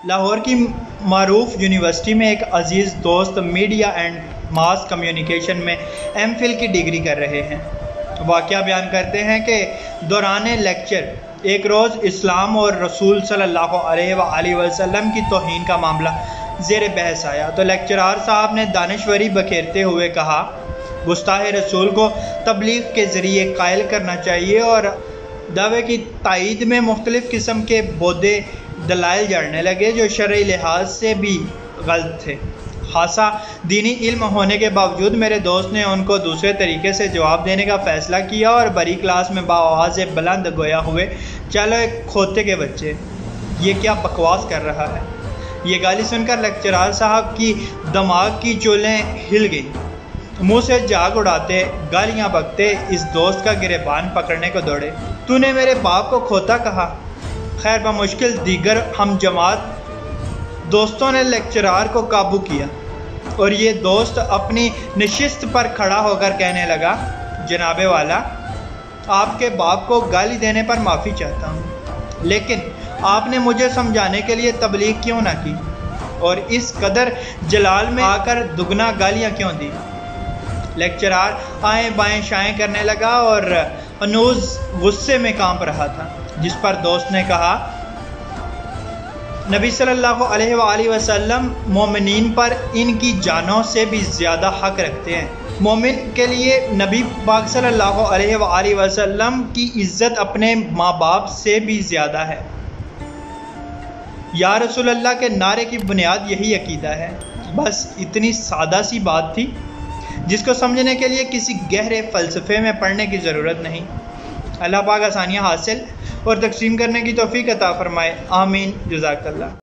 لاہور کی معروف یونیورسٹی میں ایک عزیز دوست میڈیا اینڈ ماس کمیونیکیشن میں ایم فل کی ڈگری کر رہے ہیں۔ واقعہ بیان کرتے ہیں کہ دوران لیکچر ایک روز اسلام اور رسول صلی اللہ علیہ وآلہ وسلم کی توہین کا معاملہ زیر بحث آیا تو لیکچرار صاحب نے دانشوری بکھیرتے ہوئے کہا، گستاخ رسول کو تبلیغ کے ذریعے قائل کرنا چاہیے اور دعوے کی تائید میں مختلف قسم کے بودے دلائل جڑنے لگے جو شرعی لحاظ سے بھی غلط تھے۔ خاصا دینی علم ہونے کے باوجود میرے دوست نے ان کو دوسرے طریقے سے جواب دینے کا فیصلہ کیا اور بڑی کلاس میں بآواز بلند گویا ہوئے، چلو ایک کھوتے کے بچے، یہ کیا بکواس کر رہا ہے۔ یہ گالی سن کر لیکچرار صاحب کی دماغ کی چولیں ہل گئیں، منہ سے جھاگ اڑاتے گالیاں بکتے اس دوست کا گریبان پکڑنے کو دوڑے۔ تو نے میرے باپ کو کھوتا کہا۔ خیر بمشکل دیگر ہم جماعت دوستوں نے لیکچرار کو قابو کیا اور یہ دوست اپنی نشست پر کھڑا ہو کر کہنے لگا، جناب والا، آپ کے باپ کو گالی دینے پر معافی چاہتا ہوں، لیکن آپ نے مجھے سمجھانے کے لیے تبلیغ کیوں نہ کی اور اس قدر جلال میں آ کر دگنا گالیاں کیوں دی۔ لیکچرار آئیں بائیں شائیں کرنے لگا اور انوز غصے میں کانپ رہا تھا، جس پر دوست نے کہا، نبی صلی اللہ علیہ وآلہ وسلم مومنین پر ان کی جانوں سے بھی زیادہ حق رکھتے ہیں۔ مومن کے لیے نبی پاک صلی اللہ علیہ وآلہ وسلم کی عزت اپنے ماں باپ سے بھی زیادہ ہے۔ یا رسول اللہ کے نعرے کی بنیاد یہی عقیدہ ہے۔ بس اتنی سادہ سی بات تھی جس کو سمجھنے کے لیے کسی گہرے فلسفے میں پڑھنے کی ضرورت نہیں۔ اللہ پاک آسانیاں حاصل اور تقسیم کرنے کی توفیق عطا فرمائے، آمین، جزاک اللہ۔